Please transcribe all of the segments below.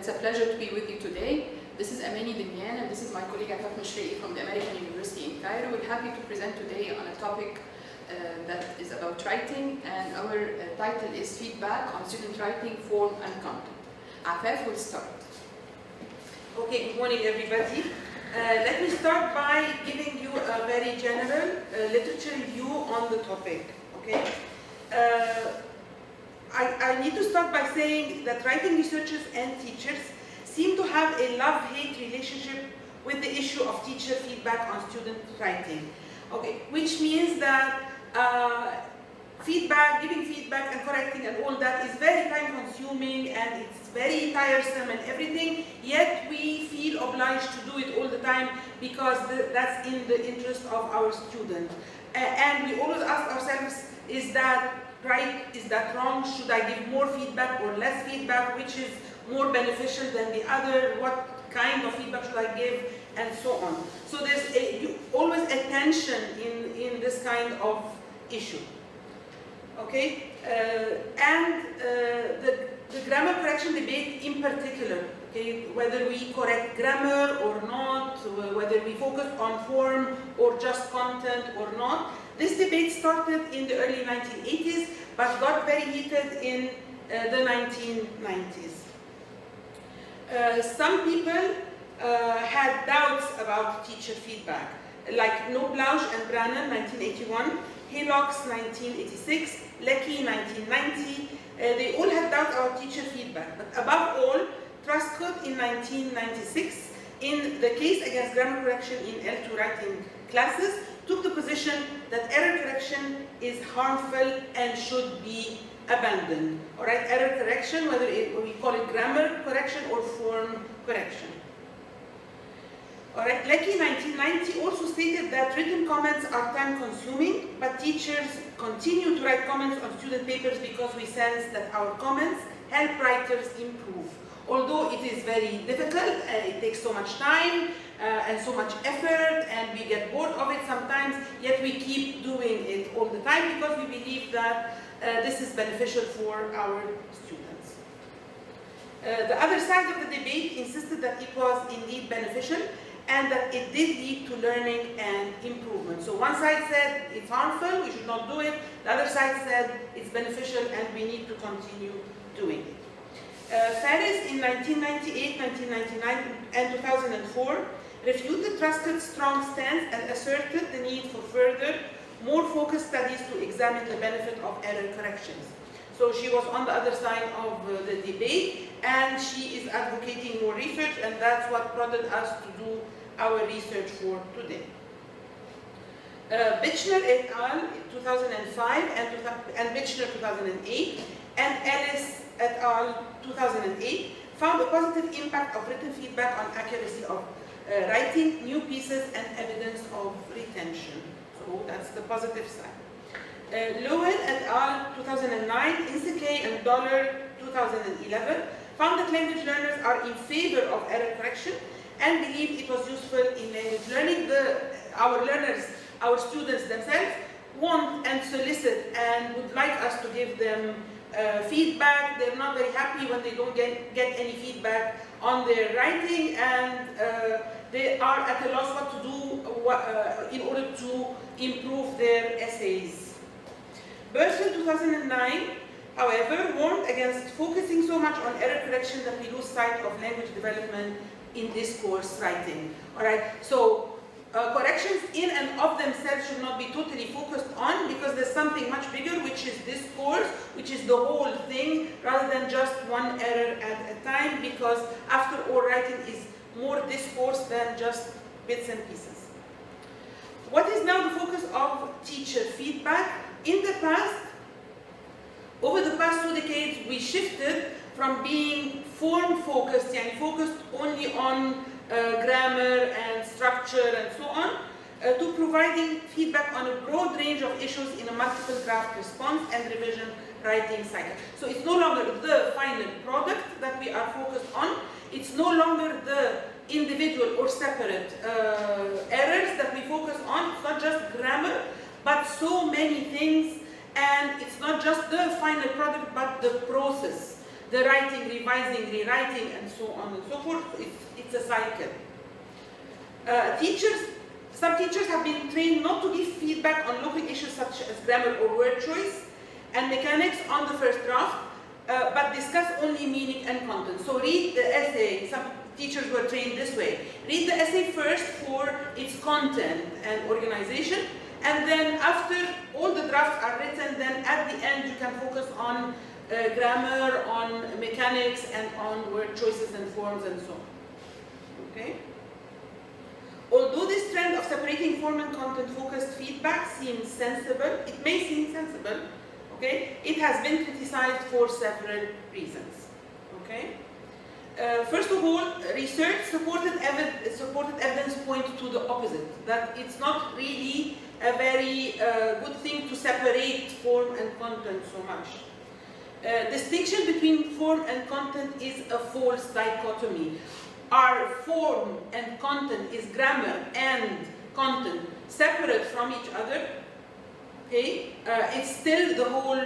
it's a pleasure to be with you today. This is Amani, Demian, and this is my colleague Afaf Mishriki from the American University in Cairo. We're happy to present today on a topic that is about writing, and our title is Feedback on Student Writing, Form and Content. Afaf will start. Okay, good morning everybody. Let me start by giving you a very general literature review on the topic. Okay, I need to start by saying that writing researchers and teachers seem to have a love-hate relationship with the issue of teacher feedback on student writing. Okay, which means that giving feedback and correcting and all that is very time-consuming and it's very tiresome and everything, yet we feel obliged to do it all the time because that's in the interest of our student. And we always ask ourselves, is that right? Is that wrong? Should I give more feedback or less feedback? Which is more beneficial than the other? What kind of feedback should I give? And so on. So there's always a tension in this kind of issue. Okay, the grammar correction debate in particular, okay, whether we correct grammar or not, whether we focus on form or just content or not, this debate started in the early 1980s but got very heated in the 1990s. Some people had doubts about teacher feedback, like Knoblauch and Brannan, 1981, Hillox, 1986, Lecky, 1990. They all had doubts about teacher feedback. But above all, Truscott in 1996, in the case against grammar correction in L2 writing classes, took the position that error correction is harmful and should be abandoned. All right, error correction, whether we call it grammar correction or form correction. All right, Lecky 1990 also stated that written comments are time-consuming, but teachers continue to write comments on student papers because we sense that our comments help writers improve. Although it is very difficult, it takes so much time and so much effort, and we get bored of it sometimes, yet we keep doing it all the time because we believe that this is beneficial for our students. The other side of the debate insisted that it was indeed beneficial and that it did lead to learning and improvement. So one side said it's harmful, we should not do it. The other side said it's beneficial and we need to continue doing it. Faris in 1998, 1999, and 2004 refuted Truscott's strong stance and asserted the need for further, more focused studies to examine the benefit of error corrections. So she was on the other side of the debate, and she is advocating more research, and that's what prompted us to do our research for today. Bichner et al. 2005 and Bichner 2008, and Ellis et al. 2008 found a positive impact of written feedback on accuracy of writing, new pieces, and evidence of retention. So that's the positive side. Lewin et al. 2009, Inseke and Dollar 2011 found that language learners are in favor of error correction and believed it was useful in language learning. Our learners, our students themselves, want and solicit and would like us to give them feedback. They're not very happy when they don't get any feedback on their writing, and they are at a loss what to do in order to improve their essays. Burson 2009, however, warned against focusing so much on error correction that we lose sight of language development in discourse writing. All right, so corrections in and of themselves should not be totally focused on because there's something much bigger, which is discourse, which is the whole thing, rather than just one error at a time, because after all, writing is more discourse than just bits and pieces. What is now the focus of teacher feedback? In the past, over the past 2 decades, we shifted from being form-focused, and focused only on grammar and structure and so on, to providing feedback on a broad range of issues in a multiple draft response and revision writing cycle. So it's no longer the final product that we are focused on. It's no longer the individual or separate errors that we focus on. It's not just grammar, but so many things. And it's not just the final product, but the process. the writing, revising, rewriting, and so on and so forth. It's a cycle. Some teachers have been trained not to give feedback on local issues such as grammar or word choice and mechanics on the first draft, but discuss only meaning and content. So read the essay. Some teachers were trained this way. Read the essay first for its content and organization, and then after all the drafts are written, then at the end you can focus on grammar, on mechanics, and on word choices and forms and so on. Okay? Although this trend of separating form and content-focused feedback seems sensible, it may seem sensible, okay, it has been criticized for several reasons. Okay? First of all, research supported evidence point to the opposite, that it's not really a very good thing to separate form and content so much. Distinction between form and content is a false dichotomy. Our form and content is grammar and content separate from each other. Okay, it's still the whole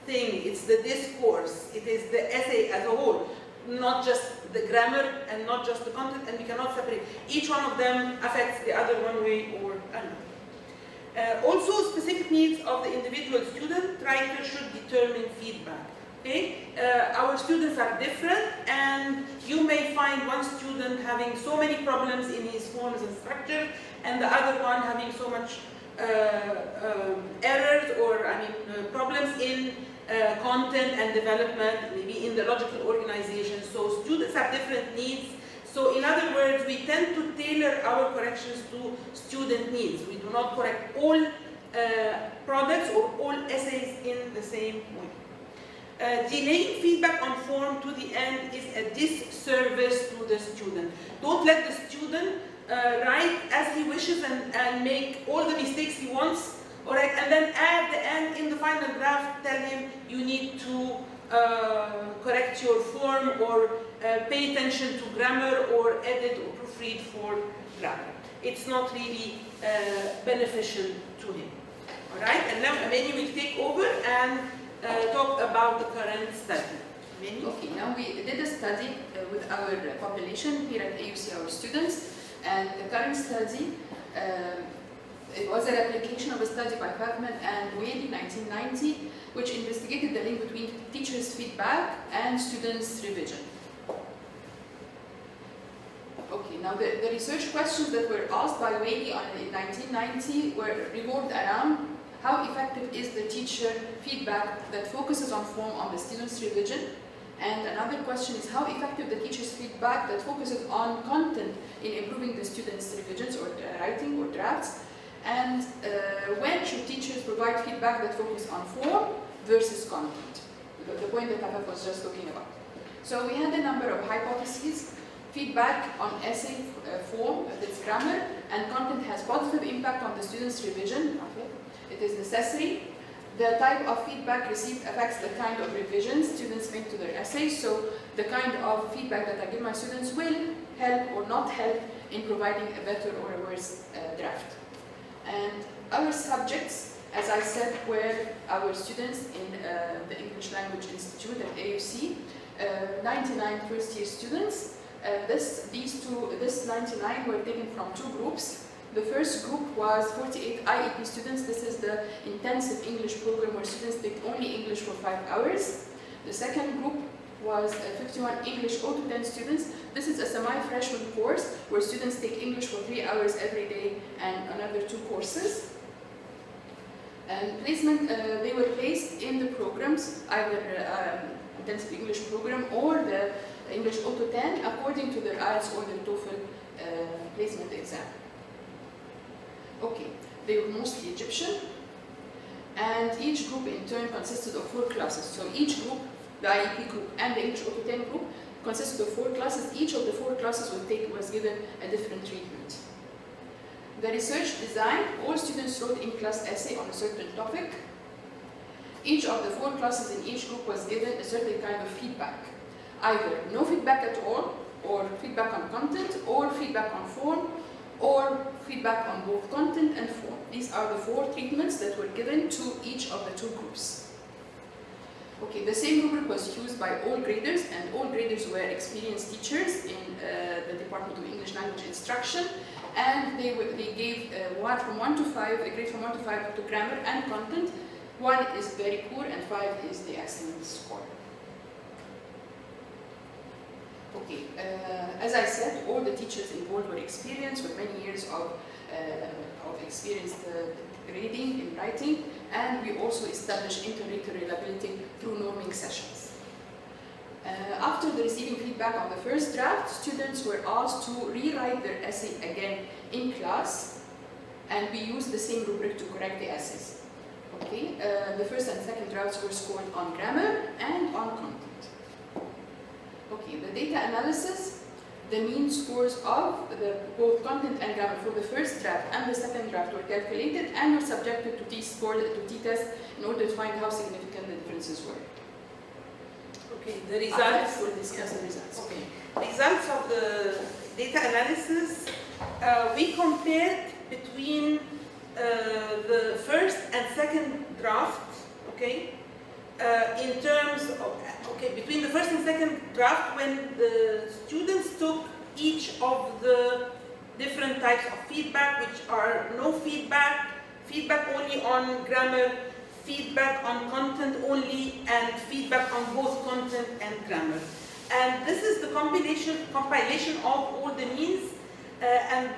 thing. It's the discourse. It is the essay as a whole, not just the grammar and not just the content. And we cannot separate. Each one of them affects the other one way or another. Also, specific needs of the individual student writer should determine feedback. Okay? Our students are different, and you may find one student having so many problems in his forms and structure, and the other one having so much errors or problems in content and development, maybe in the logical organization. So students have different needs. So in other words, we tend to tailor our corrections to student needs. We do not correct all products or all essays in the same way. Delaying feedback on form to the end is a disservice to the student. Don't let the student write as he wishes and make all the mistakes he wants, alright, and then at the end, in the final draft, tell him you need to correct your form or pay attention to grammar or edit or proofread for grammar. It's not really beneficial to him. Alright, and now Amani will take over and talk about the current study. Okay, now we did a study with our population here at AUC, our students, and the current study, it was a replication of a study by Pavman and Wade in 1990, which investigated the link between teachers' feedback and students' revision. Okay, now the research questions that were asked by Wade in 1990 revolved around how effective is the teacher feedback that focuses on form on the student's revision? And another question is how effective the teacher's feedback that focuses on content in improving the student's revisions or writing or drafts? And when should teachers provide feedback that focuses on form versus content? The point that Afaf was just talking about. So we had a number of hypotheses. Feedback on essay form, that's grammar, and content has positive impact on the student's revision. Okay. It is necessary. The type of feedback received affects the kind of revisions students make to their essays. So the kind of feedback that I give my students will help or not help in providing a better or a worse draft. And our subjects, as I said, were our students in the English Language Institute at AUC, 99 first-year students. This 99 were taken from two groups. The first group was 48 IEP students. This is the intensive English program where students take only English for 5 hours. The second group was 51 English 0 to 10 students. This is a semi-freshman course where students take English for 3 hours every day and another 2 courses. And placement, they were placed in the programs, either intensive English program or the English 0 to 10 according to their IELTS or their TOEFL placement exam. Okay, they were mostly Egyptian, and each group in turn consisted of 4 classes. So each group, the IEP group and the English 0 to 10 group, consisted of 4 classes. Each of the 4 classes was given a different treatment. The research design, all students wrote in-class essay on a certain topic. Each of the 4 classes in each group was given a certain kind of feedback. Either no feedback at all, or feedback on content, or feedback on form, or feedback on both content and form. These are the 4 treatments that were given to each of the 2 groups. Okay, the same rubric was used by all graders, and all graders were experienced teachers in the Department of English Language Instruction, and they gave one from 1 to 5, a grade from 1 to 5 to grammar and content. 1 is very poor and 5 is the excellent score. Okay, as I said, all the teachers involved were experienced with many years of experienced reading and writing, and we also established inter-rater reliability through norming sessions. After the receiving feedback on the first draft, students were asked to rewrite their essay again in class, and we used the same rubric to correct the essays. Okay, the first and second drafts were scored on grammar and on content. Okay, the data analysis, the mean scores of both content and grammar for the first draft and the second draft were calculated and were subjected to t-test in order to find how significant the differences were. Okay, the results. We'll discuss the results. Okay, results of the data analysis. We compared between the first and second draft. Okay, in terms of between the first and second draft, when the students took each of the different types of feedback, which are no feedback, feedback only on grammar, feedback on content only, and feedback on both content and grammar. And this is the compilation of all the means, and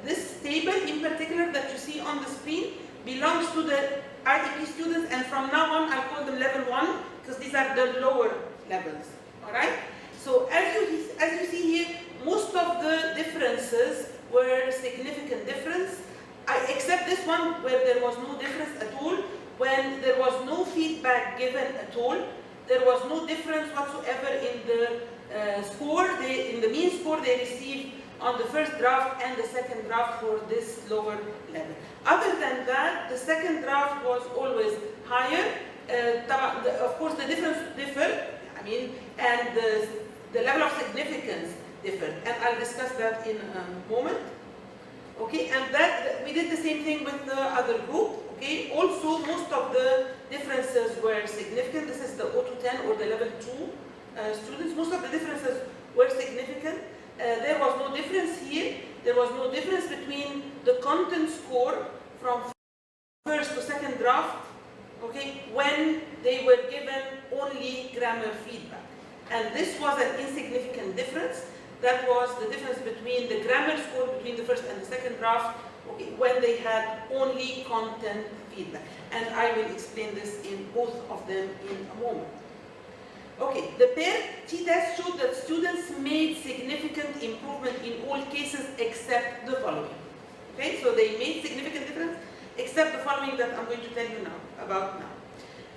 this table in particular that you see on the screen belongs to the IEP students, and from now on I'll call them level 1 because these are the lower levels. All right. So as you see here, most of the differences were significant difference, except this one where there was no difference at all. When there was no feedback given at all, there was no difference whatsoever in the score. In the mean score they received on the first draft and the second draft for this lower level. Other than that, the second draft was always higher. Of course, the difference differed, and the level of significance differed, and I'll discuss that in a moment. Okay, and that we did the same thing with the other group. Okay, also most of the differences were significant. This is the 0 to 10 or the level 2 students. Most of the differences were significant. There was no difference here. There was no difference between the content score from first to second draft, okay, when they were given only grammar feedback. And this was an insignificant difference. That was the difference between the grammar score between the first and the second draft, okay, when they had only content feedback. And I will explain this in both of them in a moment. Okay, the paired t-test showed that students made significant improvement in all cases except the following. Okay, so they made significant difference except the following that I'm going to tell you about now.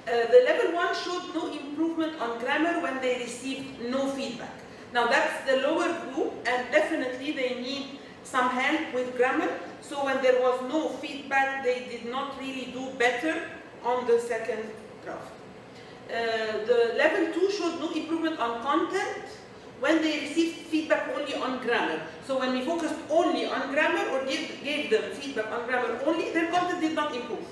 The level 1 showed no improvement on grammar when they received no feedback. Now that's the lower group, and definitely they need some help with grammar. So when there was no feedback, they did not really do better on the second draft. The level 2 showed no improvement on content when they received feedback only on grammar. So when we focused only on grammar or gave them feedback on grammar only, their content did not improve.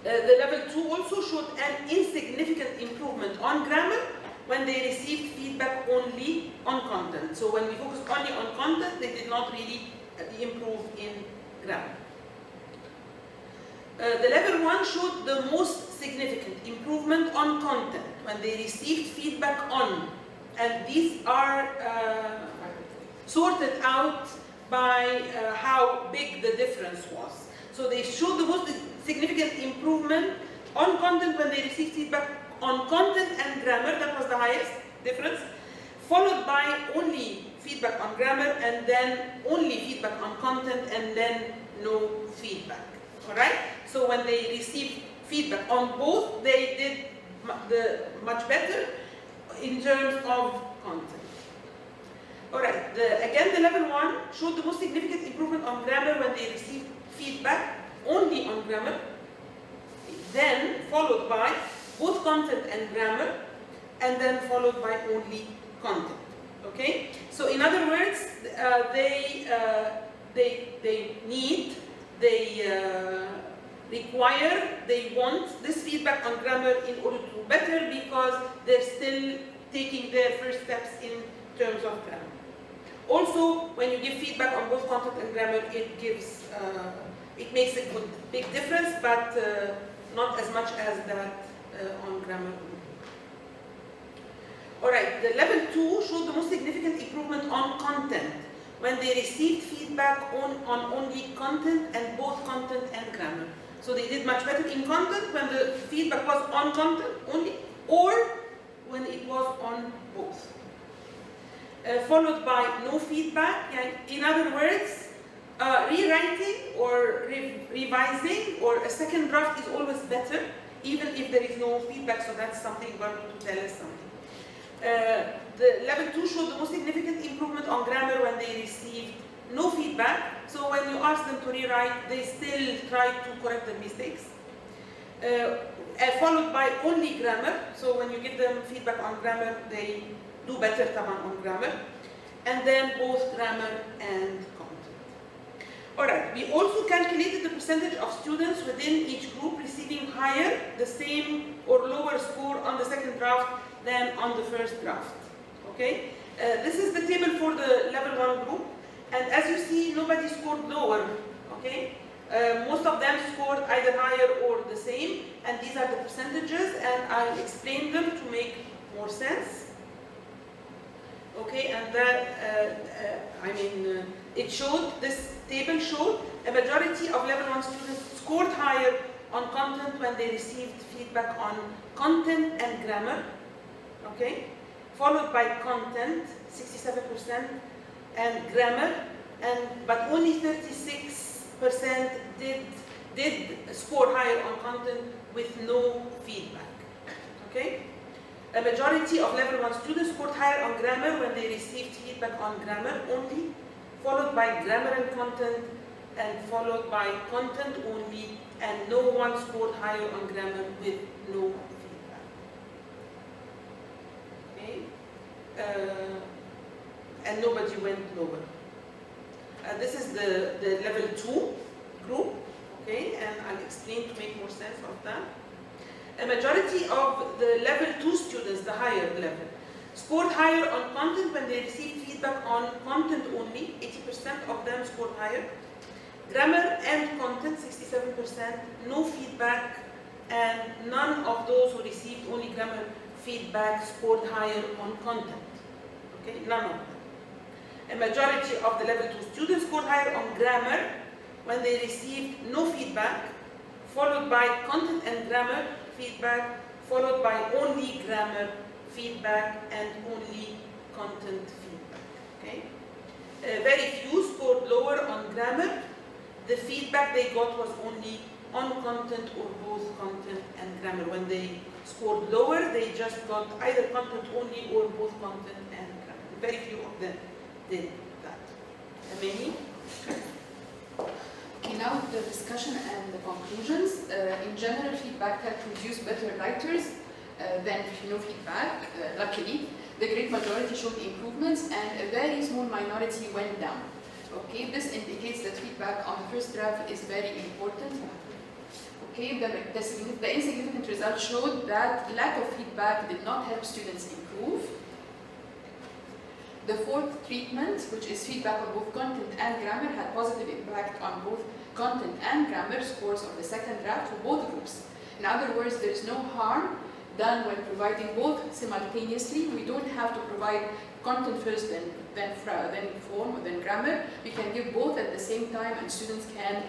The level 2 also showed an insignificant improvement on grammar when they received feedback only on content. So when we focused only on content, they did not really improve in grammar. The level 1 showed the most significant improvement on content when they received feedback on, and these are sorted out by how big the difference was. So they showed the most significant improvement on content when they received feedback on content and grammar. That was the highest difference, followed by only feedback on grammar, and then only feedback on content, and then no feedback. All right? So when they received feedback on both, they did much better in terms of content. All right. Again, the level 1 showed the most significant improvement on grammar when they received feedback only on grammar, then followed by both content and grammar, and then followed by only content. Okay? So in other words, they they want this feedback on grammar in order to do better because they're still taking their first steps in terms of grammar. Also, when you give feedback on both content and grammar, it makes a big difference, but not as much as that on grammar. Alright, the level 2 showed the most significant improvement on content when they received feedback on only content and both content and grammar. So they did much better in content when the feedback was on content only, or when it was on both. Followed by no feedback. In other words, rewriting or revising or a second draft is always better, even if there is no feedback, so that's something about to tell us something. The level 2 showed the most significant improvement on grammar when they received no feedback. So when you ask them to rewrite, they still try to correct their mistakes. Followed by only grammar. So when you give them feedback on grammar, they do better on grammar. And then both grammar and content. Alright, we also calculated the percentage of students within each group receiving higher, the same or lower score on the second draft than on the first draft. Okay? This is the table for the level 1 group. And as you see, nobody scored lower. Okay? Most of them scored either higher or the same. And these are the percentages, and I'll explain them to make more sense. Okay, and that, it showed, this table showed a majority of level 1 students scored higher on content when they received feedback on content and grammar. Okay, followed by content, 67%, and grammar, but only 36% did score higher on content with no feedback. Okay. A majority of level 1 students scored higher on grammar when they received feedback on grammar only, followed by grammar and content, and followed by content only, and no one scored higher on grammar with no feedback. Okay? And nobody went lower. This is the level 2 group, okay? And I'll explain to make more sense of that. A majority of the level 2 students, the higher level, scored higher on content when they received feedback on content only. 80% of them scored higher. Grammar and content, 67%, no feedback, and none of those who received only grammar feedback scored higher on content. Okay, none of them. A majority of the level 2 students scored higher on grammar when they received no feedback, followed by content and grammar feedback, followed by only grammar feedback and only content feedback. Okay? Very few scored lower on grammar. The feedback they got was only on content or both content and grammar. When they scored lower, they just got either content only or both content and grammar. Very few of them did that. Amani? Okay, now the discussion and the conclusions. In general, feedback helped produce better writers than no feedback, luckily. The great majority showed improvements and a very small minority went down. Okay, this indicates that feedback on the first draft is very important. Okay, the insignificant results showed that lack of feedback did not help students improve. The fourth treatment, which is feedback on both content and grammar, had positive impact on both content and grammar scores of the second draft for both groups. In other words, there is no harm done when providing both simultaneously. We don't have to provide content first, then form, then grammar. We can give both at the same time, and students can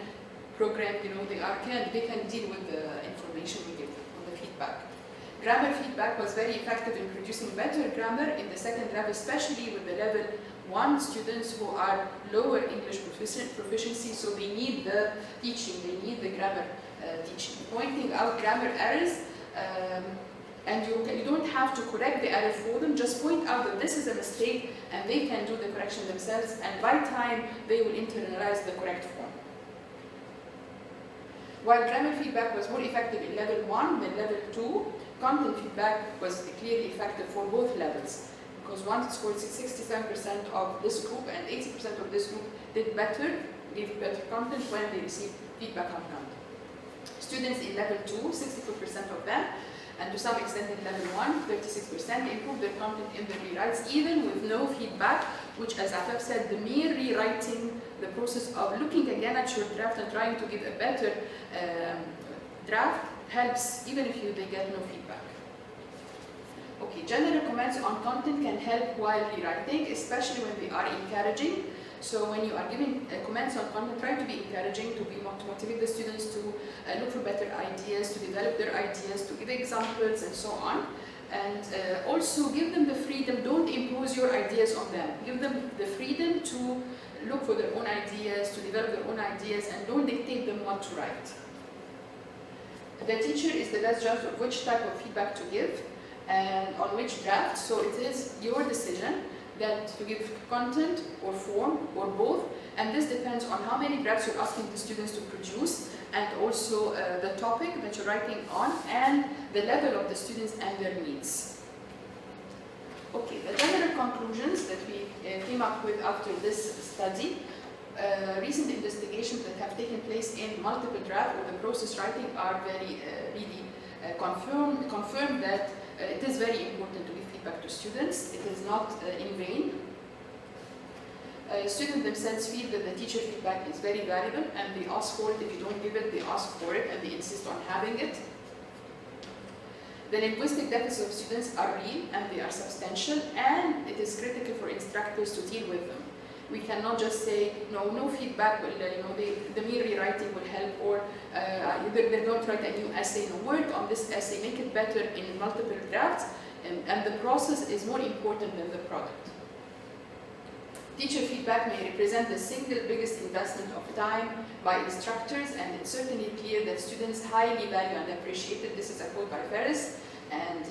program. They can deal with the information we give on the feedback. Grammar feedback was very effective in producing better grammar in the second draft, especially with the level 1 students who are lower English proficiency, so they need the teaching, they need the grammar teaching. Pointing out grammar errors, and you don't have to correct the error for them, just point out that this is a mistake and they can do the correction themselves, and by time they will internalize the correct form. While grammar feedback was more effective in level 1 than level 2, content feedback was clearly effective for both levels, because one scored 67% of this group and 80% of this group did better, gave better content when they received feedback on content. Students in level 2, 64% of them, and to some extent in level 1, 36%, improve their content in their rewrites even with no feedback, which, as Afaf said, the mere rewriting, the process of looking again at your draft and trying to give a better draft helps even if they get no feedback. Okay, general comments on content can help while rewriting, especially when they are encouraging. So when you are giving comments on content, try to be encouraging, to motivate the students to look for better ideas, to develop their ideas, to give examples and so on. And also give them the freedom, don't impose your ideas on them. Give them the freedom to look for their own ideas, to develop their own ideas, and don't dictate them what to write. The teacher is the best judge of which type of feedback to give and on which draft, so it is your decision that to give content or form or both, and this depends on how many drafts you're asking the students to produce, and also the topic that you're writing on, and the level of the students and their needs. Okay, the general conclusions that we came up with after this study. Recent investigations that have taken place in multiple drafts or the process writing are very really confirm that it is very important to give feedback to students. It is not in vain. Students themselves feel that the teacher feedback is very valuable and they ask for it. If you don't give it, they ask for it and they insist on having it. The linguistic deficits of students are real and they are substantial, and it is critical for instructors to deal with them. We cannot just say, no feedback will, the mere rewriting will help, or they're going to write a new essay. No, work on this essay, make it better in multiple drafts, and the process is more important than the product. Teacher feedback may represent the single biggest investment of time by instructors, and it's certainly clear that students highly value and appreciate it. This is a quote by Ferris, and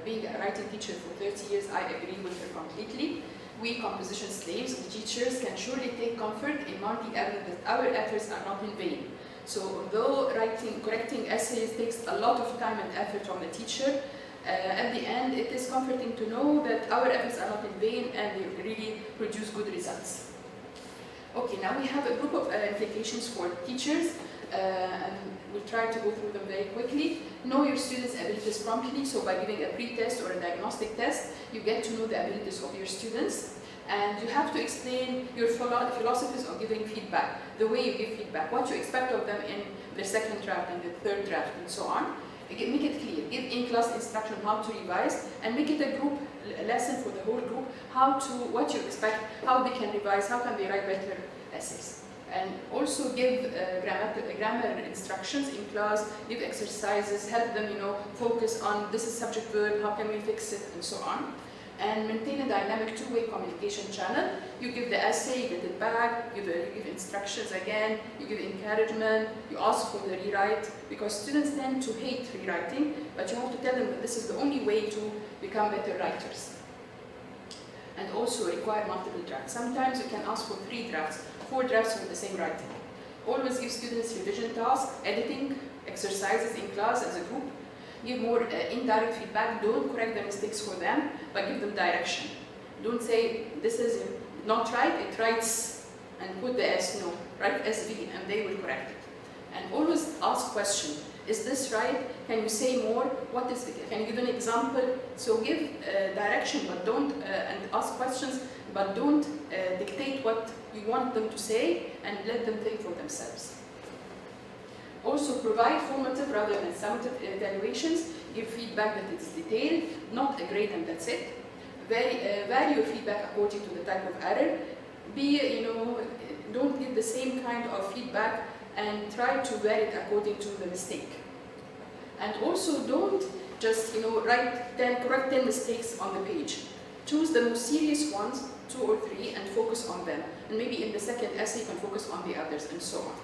being a writing teacher for 30 years, I agree with her completely. We composition slaves, the teachers, can surely take comfort in knowing that our efforts are not in vain. So although correcting essays takes a lot of time and effort from the teacher, at the end it is comforting to know that our efforts are not in vain and they really produce good results. Okay, now we have a group of implications for teachers, and we'll try to go through them very quickly. Know your students' abilities promptly, so by giving a pre-test or a diagnostic test, you get to know the abilities of your students. And you have to explain your philosophies of giving feedback, the way you give feedback, what you expect of them in the second draft and the third draft, and so on. Make it clear, give in-class instruction how to revise, and make it a group lesson for the whole group, what you expect, how they can revise, how can they write better essays. And also give grammar instructions in class, give exercises, help them focus on this is subject verb, how can we fix it, and so on. And maintain a dynamic two-way communication channel. You give the essay, you get it back, you give instructions again, you give encouragement, you ask for the rewrite, because students tend to hate rewriting, but you have to tell them that this is the only way to become better writers. And also require multiple drafts. Sometimes you can ask for 3 drafts, 4 drafts for the same writing. Always give students revision tasks, editing, exercises in class as a group. Give more indirect feedback. Don't correct the mistakes for them, but give them direction. Don't say, this is not right, it writes, and put the S, no, write SV, and they will correct it. And always ask questions. Is this right? Can you say more? What is it? Can you give an example? So give direction, but don't, and ask questions, but don't dictate what you want them to say, and let them think for themselves. Also provide formative rather than summative evaluations. Give feedback that is detailed, not a grade and that's it. Vary your feedback according to the type of error. Don't give the same kind of feedback and try to vary it according to the mistake. And also don't just correct 10 mistakes on the page. Choose the most serious ones, 2 or 3, and focus on them. And maybe in the second essay you can focus on the others, and so on.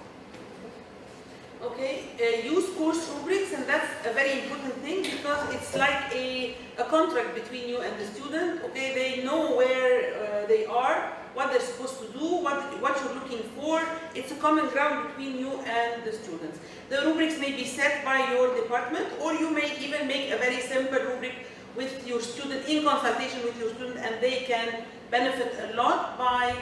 Okay, use course rubrics, and that's a very important thing because it's like a contract between you and the student. Okay, they know where they are, what they're supposed to do, what you're looking for. It's a common ground between you and the students. The rubrics may be set by your department, or you may even make a very simple rubric with your student, in consultation with your student, and they can benefit a lot by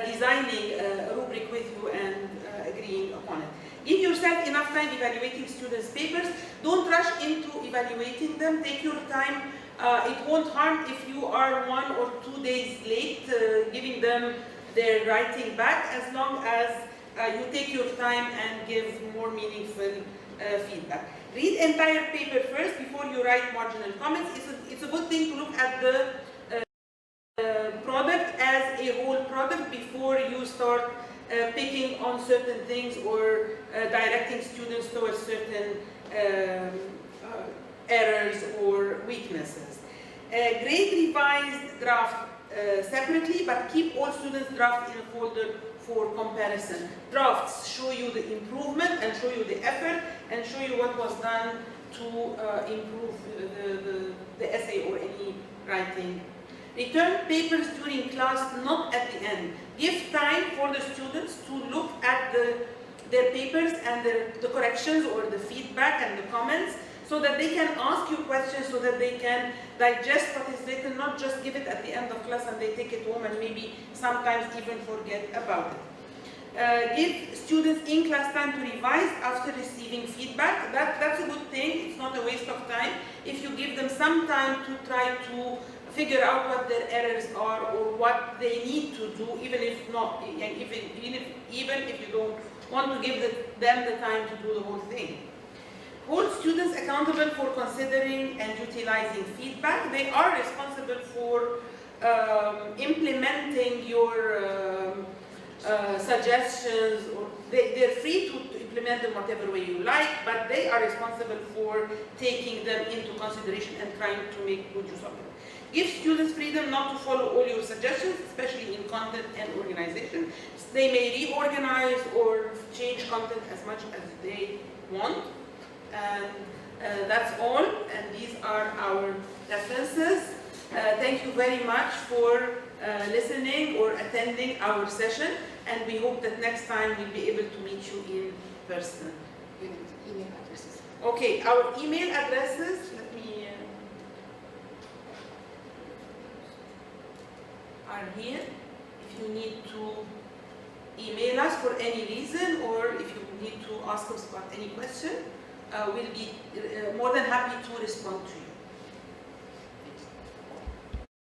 designing a rubric with you and agreeing upon it. Give yourself enough time evaluating students' papers. Don't rush into evaluating them. Take your time. It won't harm if you are 1 or 2 days late giving them their writing back, as long as you take your time and give more meaningful feedback. Read entire paper first before you write marginal comments. It's a good thing to look at the product as a whole product before you start picking on certain things or directing students towards certain errors or weaknesses. Grade revised draft separately, but keep all students' drafts in a folder for comparison. Drafts show you the improvement and show you the effort and show you what was done to improve the essay or any writing. Return papers during class, not at the end. Give time for the students to look at their papers and the corrections or the feedback and the comments, so that they can ask you questions, so that they can digest what is written, not just give it at the end of class and they take it home and maybe sometimes even forget about it. Give students in-class time to revise after receiving feedback. That's a good thing. It's not a waste of time. If you give them some time to try to figure out what their errors are or what they need to do, even if not, even if you don't want to give them the time to do the whole thing. Hold students accountable for considering and utilizing feedback. They are responsible for implementing your suggestions, or they're free to implement them whatever way you like, but they are responsible for taking them into consideration and trying to make good use of them. Give students freedom not to follow all your suggestions, especially in content and organization. They may reorganize or change content as much as they want. And that's all, and these are our references. Thank you very much for listening or attending our session, and we hope that next time we'll be able to meet you in person. Email addresses. Okay, our email addresses, let me, are here. If you need to email us for any reason, or if you need to ask us about any question, we'll be more than happy to respond to you.